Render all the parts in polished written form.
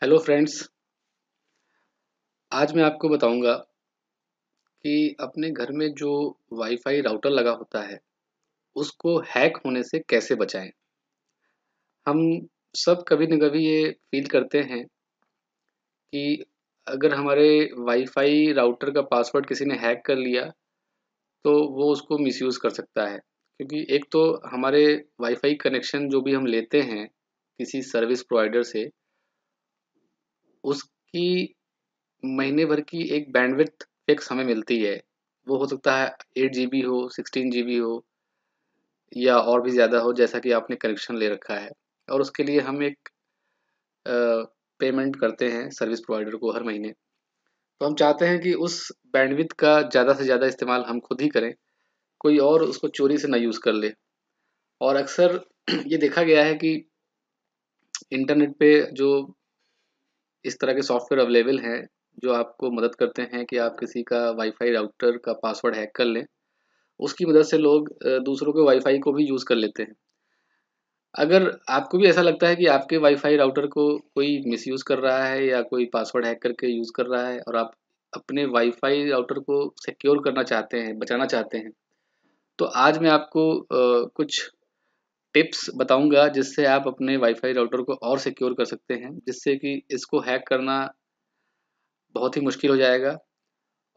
Hello friends. आज मैं आपको बताऊंगा कि अपने घर में जो वाईफाई राउटर लगा होता है उसको हैक होने से कैसे बचाएं। हम सब कभी न कभी ये फील करते हैं कि अगर हमारे वाईफाई राउटर का पासवर्ड किसी ने हैक कर लिया तो वो उसको मिसयूज़ कर सकता है, क्योंकि एक तो हमारे वाईफाई कनेक्शन जो भी हम लेते हैं किसी सर्विस प्रोवाइडर से, उसकी महीने भर की एक बैंडविड्थ फिक्स हमें मिलती है। वो हो सकता है 8 जीबी हो, 16 जीबी हो या और भी ज़्यादा हो, जैसा कि आपने कनेक्शन ले रखा है। और उसके लिए हम एक पेमेंट करते हैं सर्विस प्रोवाइडर को हर महीने। तो हम चाहते हैं कि उस बैंडविड्थ का ज़्यादा से ज़्यादा इस्तेमाल हम खुद ही करें, कोई और उसको चोरी से ना यूज़ कर ले। और अक्सर ये देखा गया है कि इंटरनेट पे जो इस तरह के सॉफ्टवेयर अवेलेबल हैं जो आपको मदद करते हैं कि आप किसी का वाईफाई राउटर का पासवर्ड हैक कर लें, उसकी मदद से लोग दूसरों के वाईफाई को भी यूज़ कर लेते हैं। अगर आपको भी ऐसा लगता है कि आपके वाईफाई राउटर को कोई मिसयूज़ कर रहा है या कोई पासवर्ड हैक करके यूज़ कर रहा है और आप अपने वाईफाई राउटर को सिक्योर करना चाहते हैं, बचाना चाहते हैं, तो आज मैं आपको कुछ टिप्स बताऊंगा जिससे आप अपने वाईफाई राउटर को और सिक्योर कर सकते हैं, जिससे कि इसको हैक करना बहुत ही मुश्किल हो जाएगा।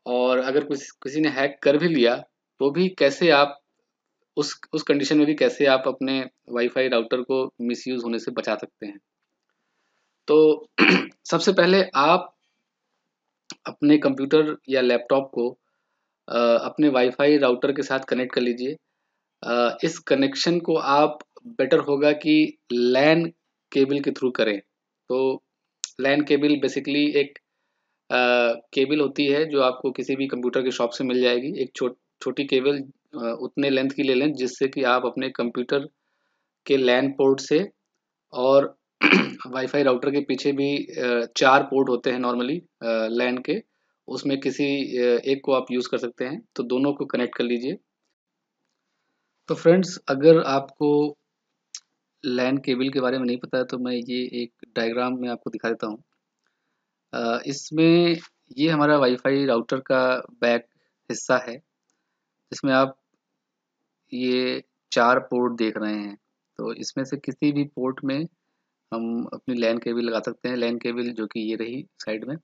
और अगर किसी ने हैक कर भी लिया तो भी कैसे आप उस कंडीशन में भी कैसे आप अपने वाईफाई राउटर को मिसयूज़ होने से बचा सकते हैं। तो सबसे पहले आप अपने कंप्यूटर या लैपटॉप को अपने वाईफाई राउटर के साथ कनेक्ट कर लीजिए। इस कनेक्शन को आप बेटर होगा कि लैन केबल के थ्रू करें। तो लैन केबल बेसिकली एक केबल होती है जो आपको किसी भी कंप्यूटर के शॉप से मिल जाएगी। एक छोटी केबल उतने लेंथ की ले लें जिससे कि आप अपने कंप्यूटर के लैन पोर्ट से और वाईफाई राउटर के पीछे भी 4 पोर्ट होते हैं नॉर्मली लैन के, उसमें किसी एक को आप यूज़ कर सकते हैं, तो दोनों को कनेक्ट कर लीजिए। तो फ्रेंड्स, अगर आपको लैन केबल के बारे में नहीं पता है तो मैं ये एक डायग्राम में आपको दिखा देता हूँ। इसमें ये हमारा वाईफाई राउटर का बैक हिस्सा है, जिसमें आप ये 4 पोर्ट देख रहे हैं। तो इसमें से किसी भी पोर्ट में हम अपनी लैन केबल लगा सकते हैं। लैन केबल जो कि ये रही साइड में,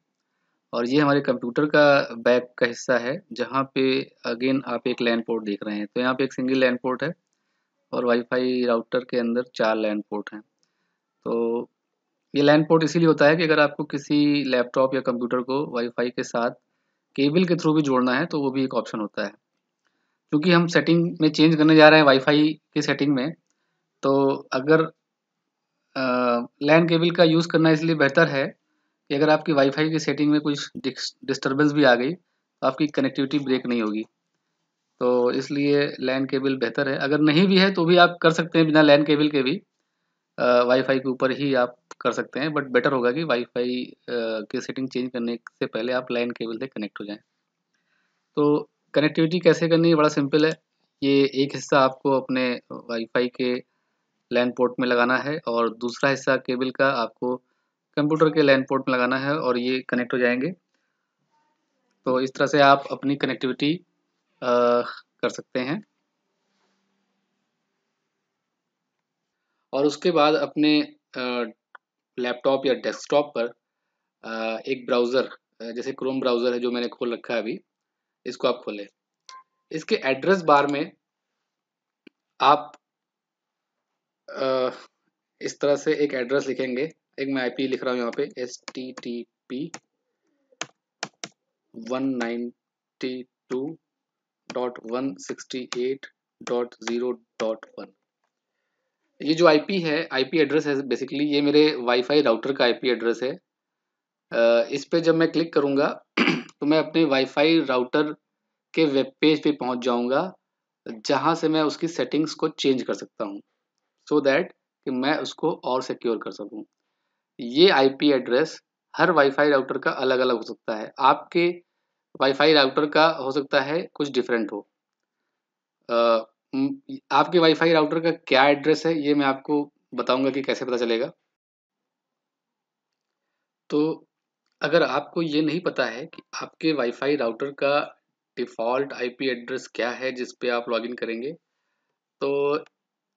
और ये हमारे कंप्यूटर का बैक का हिस्सा है जहाँ पे अगेन आप एक लैन पोर्ट देख रहे हैं। तो यहाँ पे एक सिंगल लैन पोर्ट है और वाईफाई राउटर के अंदर 4 लैन पोर्ट हैं। तो ये लैन पोर्ट इसीलिए होता है कि अगर आपको किसी लैपटॉप या कंप्यूटर को वाईफाई के साथ केबल के थ्रू भी जोड़ना है तो वो भी एक ऑप्शन होता है। क्योंकि हम सेटिंग में चेंज करने जा रहे हैं वाईफाई की सेटिंग में, तो अगर लैन केबल का यूज़ करना इसलिए बेहतर है कि अगर आपकी वाईफाई की सेटिंग में कुछ डिस्टरबेंस भी आ गई तो आपकी कनेक्टिविटी ब्रेक नहीं होगी। तो इसलिए लैन केबल बेहतर है। अगर नहीं भी है तो भी आप कर सकते हैं बिना लैन केबल के भी, वाईफाई के ऊपर ही आप कर सकते हैं, बट बेटर होगा कि वाईफाई की सेटिंग चेंज करने से पहले आप लैन केबल से कनेक्ट हो जाएं। तो कनेक्टिविटी कैसे करनी है, बड़ा सिंपल है। ये एक हिस्सा आपको अपने वाईफाई के लैन पोर्ट में लगाना है और दूसरा हिस्सा केबल का आपको कंप्यूटर के लैन पोर्ट में लगाना है और ये कनेक्ट हो जाएंगे। तो इस तरह से आप अपनी कनेक्टिविटी कर सकते हैं। और उसके बाद अपने लैपटॉप या डेस्कटॉप पर एक ब्राउज़र, जैसे क्रोम ब्राउज़र है जो मैंने खोल रखा है अभी, इसको आप खोलें। इसके एड्रेस बार में आप अ, इस तरह से एक एड्रेस लिखेंगे। एक मैं आईपी लिख रहा हूँ यहाँ पे, http://192.168.0.1। ये जो आईपी है, आईपी एड्रेस है बेसिकली, ये मेरे वाईफाई राउटर का आईपी एड्रेस है। इस पे जब मैं क्लिक करूँगा तो मैं अपने वाईफाई राउटर के वेब पेज पे पहुँच जाऊँगा, जहाँ से मैं उसकी सेटिंग्स को चेंज कर सकता हूँ, सो दैट कि मैं उसको और सिक्योर कर सकूँ। ये आईपी एड्रेस हर वाईफाई राउटर का अलग अलग हो सकता है। आपके वाईफाई राउटर का हो सकता है कुछ डिफरेंट हो। आपके वाईफाई राउटर का क्या एड्रेस है ये मैं आपको बताऊंगा कि कैसे पता चलेगा। तो अगर आपको ये नहीं पता है कि आपके वाईफाई राउटर का डिफ़ॉल्ट आईपी एड्रेस क्या है जिस पे आप लॉगिन करेंगे, तो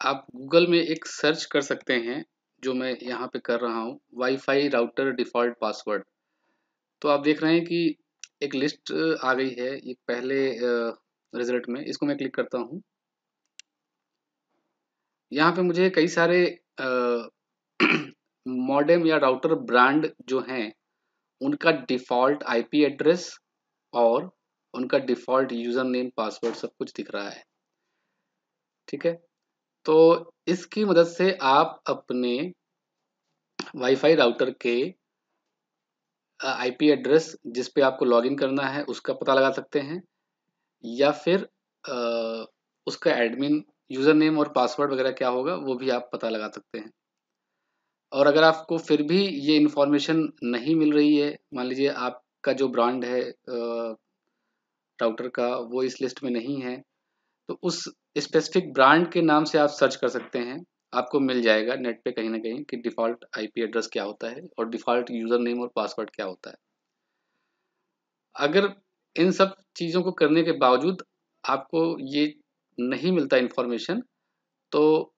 आप गूगल में एक सर्च कर सकते हैं, जो मैं यहाँ पे कर रहा हूँ, वाईफाई राउटर डिफ़ॉल्ट पासवर्ड। तो आप देख रहे हैं कि एक लिस्ट आ गई है, ये पहले रिज़ल्ट में, इसको मैं क्लिक करता हूँ। यहाँ पे मुझे कई सारे मॉडेम या राउटर ब्रांड जो हैं, उनका डिफ़ॉल्ट आईपी एड्रेस और उनका डिफ़ॉल्ट यूज़र नेम पासवर्ड सब कुछ दिख रहा है, ठीक है? तो इसकी मदद से आप अपने वाईफाई राउटर के आईपी एड्रेस जिस पे आपको लॉगिन करना है उसका पता लगा सकते हैं, या फिर उसका एडमिन यूज़र नेम और पासवर्ड वगैरह क्या होगा वो भी आप पता लगा सकते हैं। और अगर आपको फिर भी ये इन्फॉर्मेशन नहीं मिल रही है, मान लीजिए आपका जो ब्रांड है राउटर का वो इस लिस्ट में नहीं है, तो उस स्पेसिफिक ब्रांड के नाम से आप सर्च कर सकते हैं। आपको मिल जाएगा नेट पे कहीं न कहीं कि डिफ़ॉल्ट आईपी एड्रेस क्या होता है और डिफ़ॉल्ट यूज़र नेम और पासवर्ड क्या होता है। अगर इन सब चीज़ों को करने के बावजूद आपको ये नहीं मिलता इन्फॉर्मेशन, तो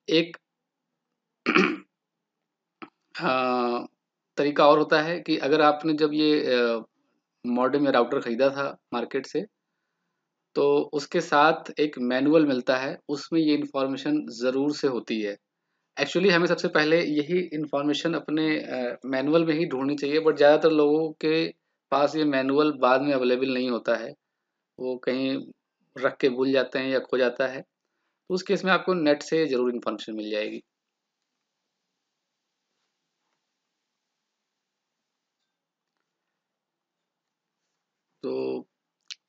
एक तरीका और होता है कि अगर आपने जब ये मॉडेम या राउटर खरीदा था मार्केट से, तो उसके साथ एक मैनुअल मिलता है, उसमें ये इन्फॉर्मेशन ज़रूर से होती है। एक्चुअली हमें सबसे पहले यही इन्फॉर्मेशन अपने मैनुअल में ही ढूँढनी चाहिए, बट ज़्यादातर लोगों के पास ये मैनुअल बाद में अवेलेबल नहीं होता है। वो कहीं रख के भूल जाते हैं या खो जाता है, तो उस केस में आपको नेट से ज़रूर इन्फॉर्मेशन मिल जाएगी। तो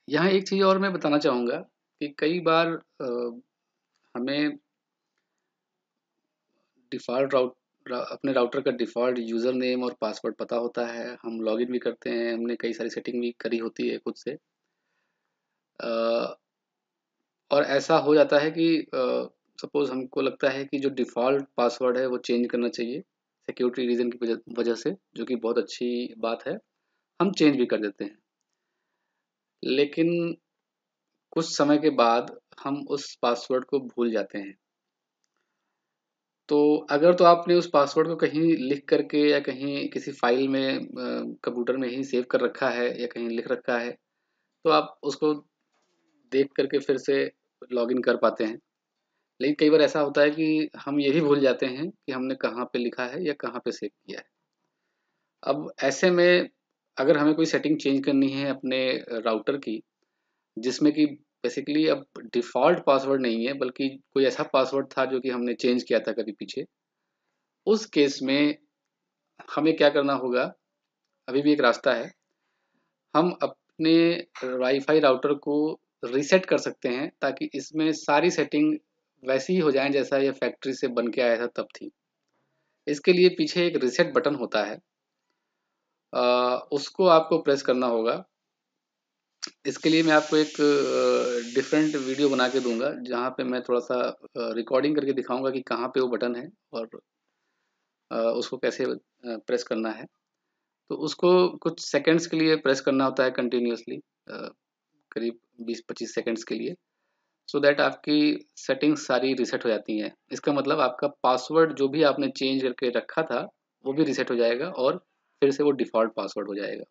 यहाँ एक चीज़ और मैं बताना चाहूँगा कि कई बार हमें डिफ़ॉल्ट अपने राउटर का डिफ़ॉल्ट यूज़र नेम और पासवर्ड पता होता है, हम लॉगिन भी करते हैं, हमने कई सारी सेटिंग भी करी होती है खुद से। अ, और ऐसा हो जाता है कि सपोज़ हमको लगता है कि जो डिफ़ॉल्ट पासवर्ड है वो चेंज करना चाहिए, सिक्योरिटी रीज़न की वजह वजह से, जो कि बहुत अच्छी बात है, हम चेंज भी कर देते हैं। लेकिन कुछ समय के बाद हम उस पासवर्ड को भूल जाते हैं। तो अगर तो आपने उस पासवर्ड को कहीं लिख करके या कहीं किसी फ़ाइल में कंप्यूटर में ही सेव कर रखा है या कहीं लिख रखा है, तो आप उसको देख कर के फिर से लॉगिन कर पाते हैं। लेकिन कई बार ऐसा होता है कि हम ये भी भूल जाते हैं कि हमने कहाँ पे लिखा है या कहाँ पे सेव किया है। अब ऐसे में अगर हमें कोई सेटिंग चेंज करनी है अपने राउटर की, जिसमें कि बेसिकली अब डिफ़ॉल्ट पासवर्ड नहीं है, बल्कि कोई ऐसा पासवर्ड था जो कि हमने चेंज किया था कभी पीछे, उस केस में हमें क्या करना होगा, अभी भी एक रास्ता है। हम अपने वाईफ़ाई राउटर को रीसेट कर सकते हैं ताकि इसमें सारी सेटिंग वैसी ही हो जाएँ जैसा ये फैक्ट्री से बन के आया था तब थी। इसके लिए पीछे एक रीसेट बटन होता है, उसको आपको प्रेस करना होगा। इसके लिए मैं आपको एक डिफरेंट वीडियो बना के दूँगा, जहाँ पे मैं थोड़ा-सा रिकॉर्डिंग करके दिखाऊँगा कि कहाँ पे वो बटन है और उसको कैसे प्रेस करना है। तो उसको कुछ सेकंड्स के लिए प्रेस करना होता है कंटिन्यूअसली, करीब 20-25 सेकंड्स के लिए, सो दैट आपकी सेटिंग्स सारी रीसेट हो जाती हैं। इसका मतलब आपका पासवर्ड जो भी आपने चेंज करके रखा था, वो भी रीसेट हो जाएगा और फिर से वो डिफ़ॉल्ट पासवर्ड हो जाएगा।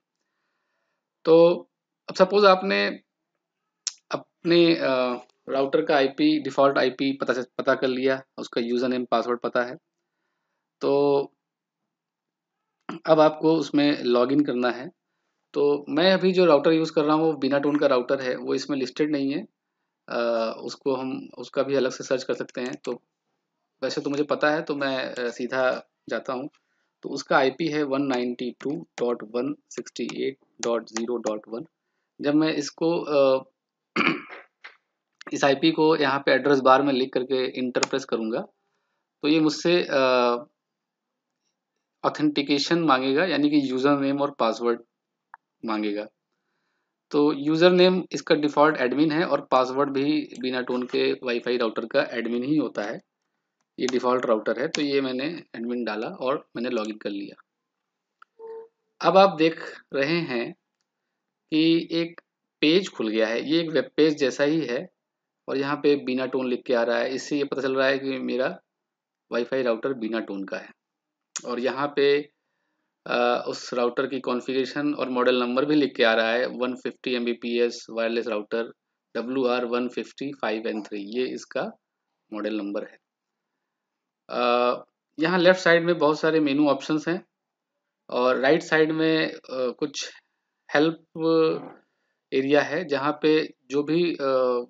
तो अब सपोज़ आपने अपने राउटर का आईपी डिफ़ॉल्ट आईपी पता कर लिया, उसका यूज़र नेम पासवर्ड पता है। तो अब आपको उसमें लॉगिन करना है। तो मैं अभी जो राउटर यूज़ कर रहा हूँ वो बिनाटोन का राउटर है, वो इसमें लिस्टेड नहीं है। उसको हम उसका भी अलग से सर्च कर सकते हैं। तो वैसे तो मुझे पता है, तो मैं सीधा जाता हूँ। तो उसका आईपी है 192.168.0.1। जब मैं इसको इस आईपी को यहाँ पे एड्रेस बार में लिख करके इंटर प्रेस करूँगा, तो ये मुझसे ऑथेंटिकेशन माँगेगा, यानी कि यूज़र नेम और पासवर्ड माँगेगा। तो यूज़र नेम इसका डिफ़ॉल्ट एडमिन है और पासवर्ड भी बिनाटोन के वाईफ़ाई राउटर का एडमिन ही होता है। ये डिफ़ॉल्ट राउटर है, तो ये मैंने एडमिन डाला और मैंने लॉगिन कर लिया। अब आप देख रहे हैं कि एक पेज खुल गया है, ये एक वेब पेज जैसा ही है और यहाँ पे बीना टोन लिख के आ रहा है। इससे ये पता चल रहा है कि मेरा वाईफाई राउटर बीना टोन का है और यहाँ पे उस राउटर की कॉन्फ़िगरेशन और मॉडल नंबर भी लिख के आ रहा है 150 Mbps wireless router WR150 5N3, ये इसका मॉडल नंबर है। यहाँ लेफ्ट साइड में बहुत सारे मेनू ऑप्शंस हैं और राइट साइड में कुछ हेल्प एरिया है जहाँ पे जो भी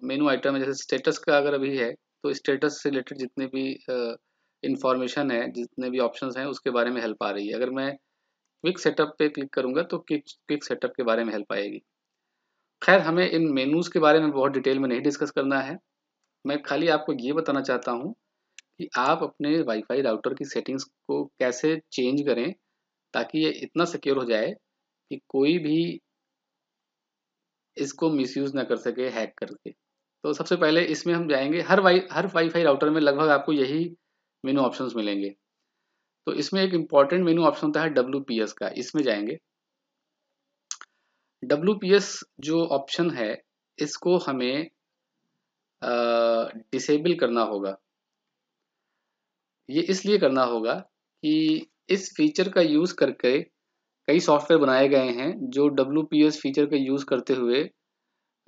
मेनू आइटम है, जैसे स्टेटस का अगर अभी है तो स्टेटस से रिलेटेड जितने भी इंफॉर्मेशन है, जितने भी ऑप्शंस हैं उसके बारे में हेल्प आ रही है। अगर मैं क्विक सेटअप पे क्लिक करूंगा तो क्विक सेटअप के बारे में हेल्प आएगी। खैर, हमें इन मेनूज के बारे में बहुत डिटेल में नहीं डिस्कस करना है। मैं खाली आपको ये बताना चाहता हूँ कि आप अपने वाईफाई राउटर की सेटिंग्स को कैसे चेंज करें ताकि ये इतना सिक्योर हो जाए कि कोई भी इसको मिसयूज ना कर सके हैक करके। तो सबसे पहले इसमें हम जाएंगे, हर वाईफाई राउटर में लगभग आपको यही मेनू ऑप्शंस मिलेंगे। तो इसमें एक इम्पॉर्टेंट मेनू ऑप्शन होता है WPS का, इसमें जाएंगे। WPS जो ऑप्शन है इसको हमें डिसेबल करना होगा। ये इसलिए करना होगा कि इस फीचर का यूज़ करके कई सॉफ्टवेयर बनाए गए हैं जो WPS फीचर का यूज़ करते हुए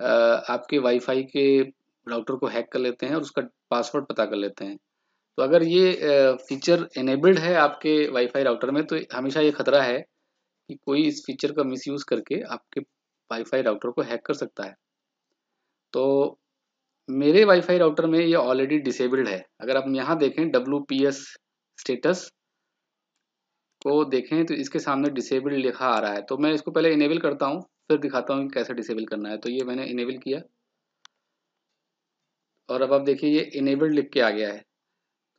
आपके वाईफाई के राउटर को हैक कर लेते हैं और उसका पासवर्ड पता कर लेते हैं। तो अगर ये फीचर इनेबल्ड है आपके वाईफाई राउटर में तो हमेशा ये खतरा है कि कोई इस फीचर का मिसयूज़ करके आपके वाईफाई राउटर को हैक कर सकता है। तो मेरे वाईफाई राउटर में ये ऑलरेडी डिसेबल्ड है। अगर आप यहाँ देखें WPS स्टेटस को देखें तो इसके सामने डिसेबल्ड लिखा आ रहा है। तो मैं इसको पहले इनेबल करता हूँ, फिर दिखाता हूँ कि कैसे डिसेबल करना है। तो ये मैंने इनेबल किया और अब आप देखिए ये इनेबल्ड लिख के आ गया है।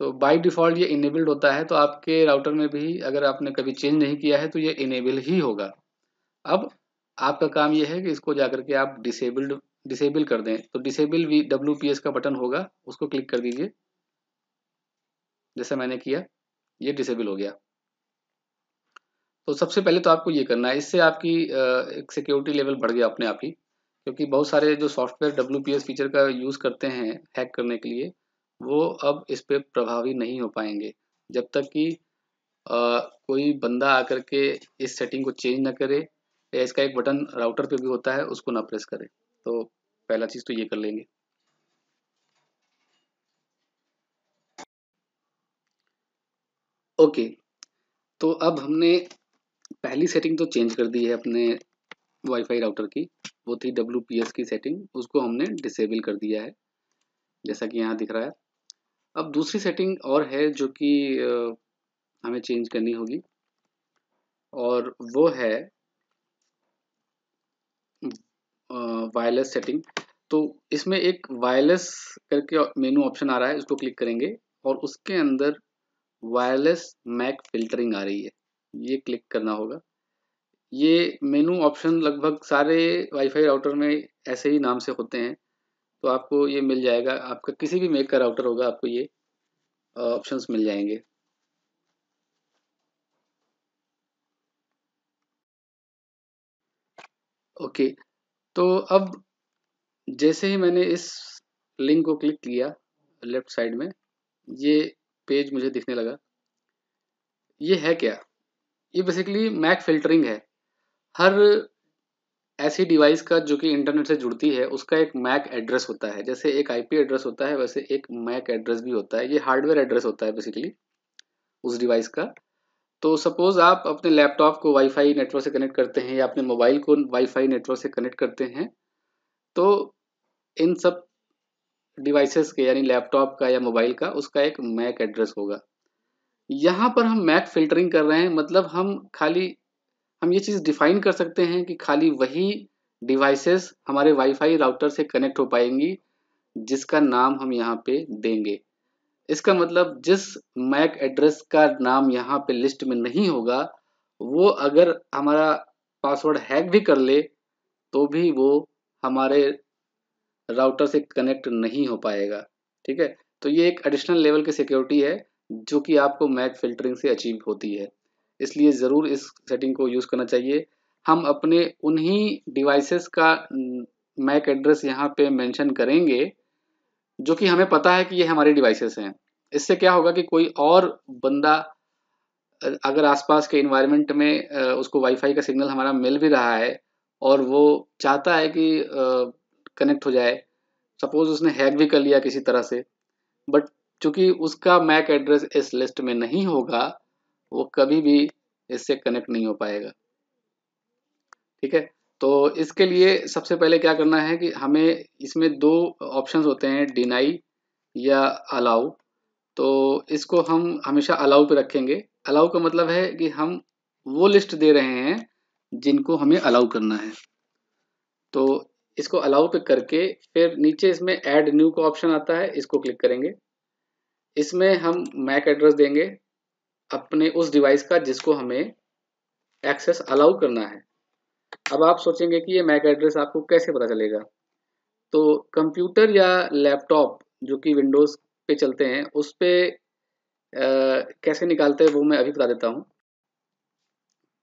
तो बाय डिफ़ॉल्ट ये इनेबल्ड होता है, तो आपके राउटर में भी अगर आपने कभी चेंज नहीं किया है तो ये इनेबल ही होगा। अब आपका काम ये है कि इसको जाकर के आप डिसेबल कर दें। तो डिसेबल WPS का बटन होगा, उसको क्लिक कर दीजिए। जैसे मैंने किया, ये डिसेबल हो गया। तो सबसे पहले तो आपको ये करना है, इससे आपकी एक सिक्योरिटी लेवल बढ़ गया अपने आप ही, क्योंकि बहुत सारे जो सॉफ्टवेयर WPS फीचर का यूज़ करते हैं हैक करने के लिए, वो अब इस पे प्रभावी नहीं हो पाएंगे जब तक कि कोई बंदा आकर के इस सेटिंग को चेंज ना करे या इसका एक बटन राउटर पे भी होता है उसको ना प्रेस करे। तो पहला चीज़ तो ये कर लेंगे। ओके, तो अब हमने पहली सेटिंग तो चेंज कर दी है अपने वाईफाई राउटर की, वो थी WPS की सेटिंग, उसको हमने डिसेबल कर दिया है जैसा कि यहाँ दिख रहा है। अब दूसरी सेटिंग और है जो कि हमें चेंज करनी होगी और वो है वायरलेस सेटिंग। तो इसमें एक वायरलेस करके मेनू ऑप्शन आ रहा है, उसको क्लिक करेंगे और उसके अंदर वायरलेस मैक फिल्टरिंग आ रही है, ये क्लिक करना होगा। ये मेनू ऑप्शन लगभग सारे वाईफाई राउटर में ऐसे ही नाम से होते हैं, तो आपको ये मिल जाएगा। आपका किसी भी मेक का राउटर होगा आपको ये ऑप्शंस मिल जाएंगे। ओके, तो अब जैसे ही मैंने इस लिंक को क्लिक किया लेफ्ट साइड में, ये पेज मुझे दिखने लगा। ये है क्या? ये बेसिकली मैक फिल्टरिंग है। हर ऐसी डिवाइस का जो कि इंटरनेट से जुड़ती है उसका एक मैक एड्रेस होता है। जैसे एक IP एड्रेस होता है वैसे एक मैक एड्रेस भी होता है। ये हार्डवेयर एड्रेस होता है बेसिकली उस डिवाइस का। तो सपोज आप अपने लैपटॉप को वाईफाई नेटवर्क से कनेक्ट करते हैं या अपने मोबाइल को वाईफाई नेटवर्क से कनेक्ट करते हैं, तो इन सब डिवाइसेस के यानी लैपटॉप का या मोबाइल का उसका एक मैक एड्रेस होगा। यहाँ पर हम मैक फिल्टरिंग कर रहे हैं, मतलब हम ये चीज़ डिफाइन कर सकते हैं कि खाली वही डिवाइसेस हमारे वाईफाई राउटर से कनेक्ट हो पाएंगी जिसका नाम हम यहाँ पे देंगे। इसका मतलब जिस मैक एड्रेस का नाम यहाँ पे लिस्ट में नहीं होगा, वो अगर हमारा पासवर्ड हैक भी कर ले तो भी वो हमारे राउटर से कनेक्ट नहीं हो पाएगा। ठीक है, तो ये एक एडिशनल लेवल की सिक्योरिटी है जो कि आपको मैक फिल्टरिंग से अचीव होती है। इसलिए ज़रूर इस सेटिंग को यूज़ करना चाहिए। हम अपने उन्हीं डिवाइसेस का मैक एड्रेस यहाँ पे मेंशन करेंगे जो कि हमें पता है कि ये हमारे डिवाइसेस हैं। इससे क्या होगा कि कोई और बंदा अगर आसपास के इन्वायरमेंट में उसको वाईफाई का सिग्नल हमारा मिल भी रहा है और वो चाहता है कि कनेक्ट हो जाए, सपोज उसने हैक भी कर लिया किसी तरह से, बट चूंकि उसका मैक एड्रेस इस लिस्ट में नहीं होगा, वो कभी भी इससे कनेक्ट नहीं हो पाएगा। ठीक है, तो इसके लिए सबसे पहले क्या करना है कि हमें इसमें दो ऑप्शंस होते हैं, डिनाई या अलाउ। तो इसको हम हमेशा अलाउ पे रखेंगे। अलाउ का मतलब है कि हम वो लिस्ट दे रहे हैं जिनको हमें अलाउ करना है। तो इसको अलाउ पे करके फिर नीचे इसमें ऐड न्यू का ऑप्शन आता है, इसको क्लिक करेंगे। इसमें हम मैक एड्रेस देंगे अपने उस डिवाइस का जिसको हमें एक्सेस अलाउ करना है। अब आप सोचेंगे कि ये मैक एड्रेस आपको कैसे पता चलेगा। तो कंप्यूटर या लैपटॉप जो कि विंडोज़ पे चलते हैं उस पे कैसे निकालते हैं वो मैं अभी बता देता हूँ।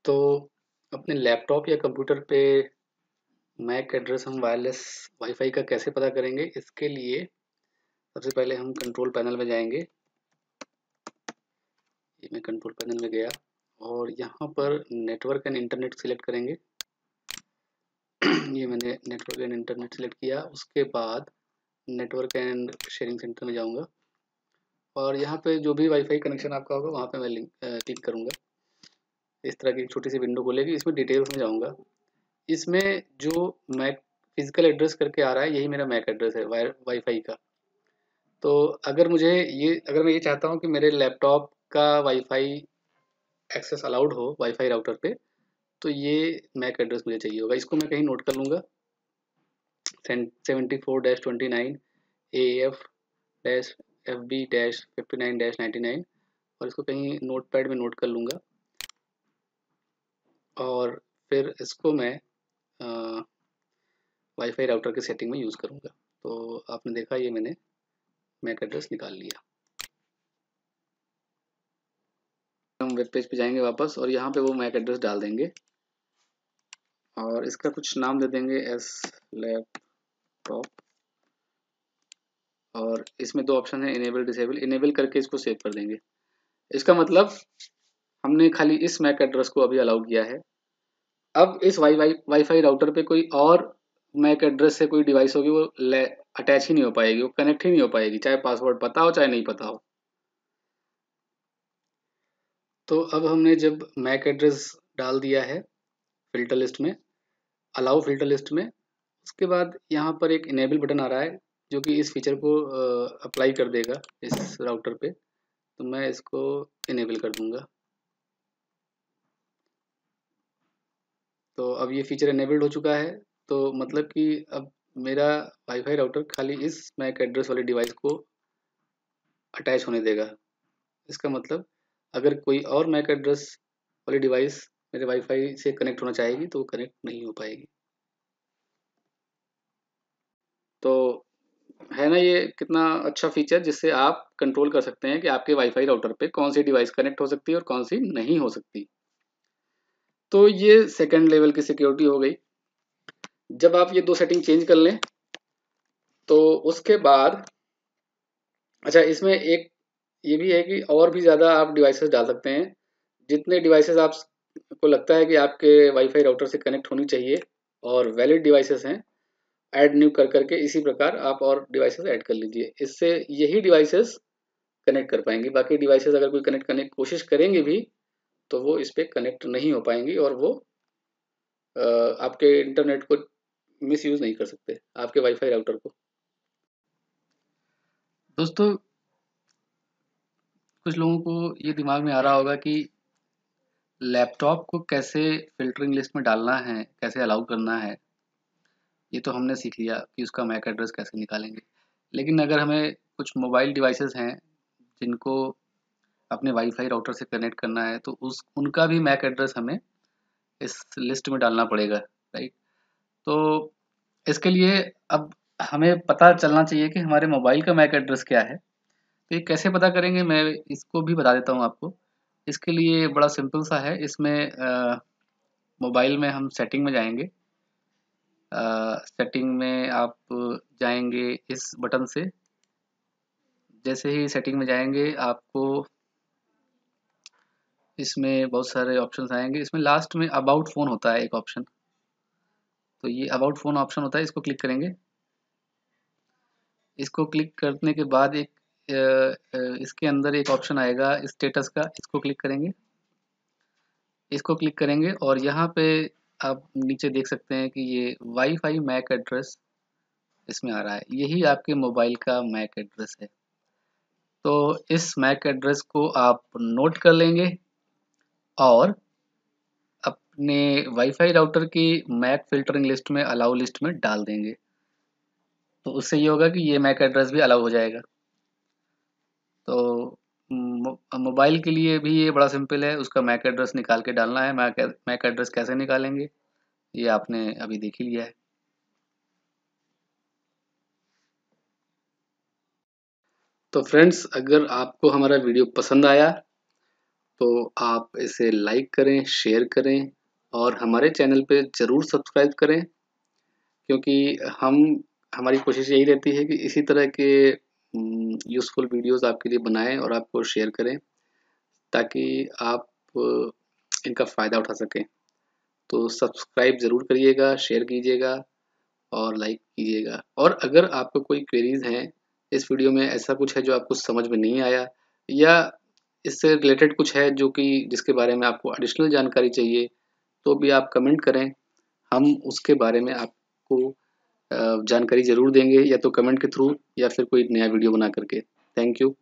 तो अपने लैपटॉप या कंप्यूटर पे मैक एड्रेस हम वायरलेस वाईफाई का कैसे पता करेंगे, इसके लिए सबसे पहले हम कंट्रोल पैनल में जाएंगे। ये मैं कंट्रोल पैनल में गया और यहाँ पर नेटवर्क एंड इंटरनेट सिलेक्ट करेंगे। ये मैंने नेटवर्क एंड इंटरनेट सिलेक्ट किया। उसके बाद नेटवर्क एंड शेयरिंग सेंटर में जाऊँगा और यहाँ पे जो भी वाईफाई कनेक्शन आपका होगा वहाँ पे मैं क्लिक करूँगा। इस तरह की छोटी सी विंडो खुलेगी। इसमें डिटेल्स में जाऊँगा। इसमें जो मैक फिजिकल एड्रेस करके आ रहा है, यही मेरा मैक एड्रेस है वाईफाई का। तो अगर मैं ये चाहता हूँ कि मेरे लैपटॉप का वाईफाई एक्सेस अलाउड हो वाईफाई राउटर पे, तो ये मैक एड्रेस मुझे चाहिए होगा। इसको मैं कहीं नोट कर लूँगा, 74-29 AF FB-59-99, और इसको कहीं नोट पैड में नोट कर लूँगा। और फिर इसको मैं वाईफाई राउटर के सेटिंग में यूज़ करूँगा। तो आपने देखा, ये मैंने मैक एड्रेस निकाल लिया। हम वेब पेज पे जाएंगे वापस और यहाँ पे वो मैक एड्रेस डाल देंगे और इसका कुछ नाम दे देंगे एस लैपटॉप। और इसमें दो ऑप्शन है, इनेबल डिसेबल। इनेबल करके इसको सेव कर देंगे। इसका मतलब हमने खाली इस मैक एड्रेस को अभी अलाउ किया है। अब इस वाईफाई राउटर पे कोई और मैक एड्रेस से कोई डिवाइस होगी, वो अटैच ही नहीं हो पाएगी, वो कनेक्ट ही नहीं हो पाएगी, चाहे पासवर्ड पता हो चाहे नहीं पता हो। तो अब हमने जब मैक एड्रेस डाल दिया है फिल्टर लिस्ट में, अलाउ फिल्टर लिस्ट में, उसके बाद यहाँ पर एक इनेबल बटन आ रहा है जो कि इस फीचर को अप्लाई कर देगा इस राउटर पे। तो मैं इसको इनेबल कर दूंगा। तो अब ये फीचर इनेबल्ड हो चुका है। तो मतलब कि अब मेरा वाईफाई राउटर खाली इस मैक एड्रेस वाले डिवाइस को अटैच होने देगा। इसका मतलब अगर कोई और मैक एड्रेस वाली डिवाइस मेरे वाईफाई से कनेक्ट होना चाहेगी तो वो कनेक्ट नहीं हो पाएगी। तो है ना ये कितना अच्छा फीचर, जिससे आप कंट्रोल कर सकते हैं कि आपके वाईफाई राउटर पे कौन सी डिवाइस कनेक्ट हो सकती है और कौन सी नहीं हो सकती। तो ये सेकंड लेवल की सिक्योरिटी हो गई। जब आप ये दो सेटिंग चेंज कर लें तो उसके बाद, अच्छा इसमें एक ये भी है कि और भी ज़्यादा आप डिवाइसेस डाल सकते हैं। जितने डिवाइसेस आपको लगता है कि आपके वाईफाई राउटर से कनेक्ट होनी चाहिए और वैलिड डिवाइसेस हैं, ऐड न्यू कर करके इसी प्रकार आप और डिवाइसेस ऐड कर लीजिए। इससे यही डिवाइसेस कनेक्ट कर पाएंगी। बाकी डिवाइसेस अगर कोई कनेक्ट करने की कोशिश करेंगे भी तो वो इस पर कनेक्ट नहीं हो पाएंगी और वो आपके इंटरनेट को मिसयूज नहीं कर सकते, आपके वाईफाई राउटर को। दोस्तों, कुछ लोगों को ये दिमाग में आ रहा होगा कि लैपटॉप को कैसे फिल्टरिंग लिस्ट में डालना है, कैसे अलाउ करना है। ये तो हमने सीख लिया कि उसका मैक एड्रेस कैसे निकालेंगे। लेकिन अगर हमें कुछ मोबाइल डिवाइसेस हैं जिनको अपने वाईफाई राउटर से कनेक्ट करना है, तो उस उनका भी मैक एड्रेस हमें इस लिस्ट में डालना पड़ेगा, राइट। तो इसके लिए अब हमें पता चलना चाहिए कि हमारे मोबाइल का मैक एड्रेस क्या है। तो ये कैसे पता करेंगे, मैं इसको भी बता देता हूँ आपको। इसके लिए बड़ा सिंपल सा है। इसमें मोबाइल में हम सेटिंग में जाएंगे। सेटिंग में आप जाएंगे इस बटन से। जैसे ही सेटिंग में जाएंगे आपको इसमें बहुत सारे ऑप्शंस आएंगे। इसमें लास्ट में अबाउट फ़ोन होता है एक ऑप्शन, तो ये अबाउट फ़ोन ऑप्शन होता है, इसको क्लिक करेंगे। इसको क्लिक करने के बाद एक इसके अंदर एक ऑप्शन आएगा स्टेटस का, इसको क्लिक करेंगे। इसको क्लिक करेंगे और यहाँ पे आप नीचे देख सकते हैं कि ये वाईफाई मैक एड्रेस इसमें आ रहा है। यही आपके मोबाइल का मैक एड्रेस है। तो इस मैक एड्रेस को आप नोट कर लेंगे और अपने वाईफाई राउटर की मैक फ़िल्टरिंग लिस्ट में, अलाउ लिस्ट में डाल देंगे। तो उससे ये होगा कि ये मैक एड्रेस भी अलाउ हो जाएगा। तो मोबाइल के लिए भी ये बड़ा सिंपल है, उसका मैक एड्रेस निकाल के डालना है। मैक एड्रेस कैसे निकालेंगे ये आपने अभी देख ही लिया है। तो फ्रेंड्स, अगर आपको हमारा वीडियो पसंद आया तो आप इसे लाइक करें, शेयर करें और हमारे चैनल पे ज़रूर सब्सक्राइब करें, क्योंकि हम हमारी कोशिश यही रहती है कि इसी तरह के यूज़फुल वीडियोस आपके लिए बनाएं और आपको शेयर करें, ताकि आप इनका फ़ायदा उठा सकें। तो सब्सक्राइब ज़रूर करिएगा, शेयर कीजिएगा और लाइक कीजिएगा। और अगर आपको कोई क्वेरीज़ हैं इस वीडियो में, ऐसा कुछ है जो आपको समझ में नहीं आया, या इससे रिलेटेड कुछ है जो कि जिसके बारे में आपको एडिशनल जानकारी चाहिए, तो भी आप कमेंट करें। हम उसके बारे में आपको जानकारी ज़रूर देंगे, या तो कमेंट के थ्रू या फिर कोई नया वीडियो बना करके। Thank you.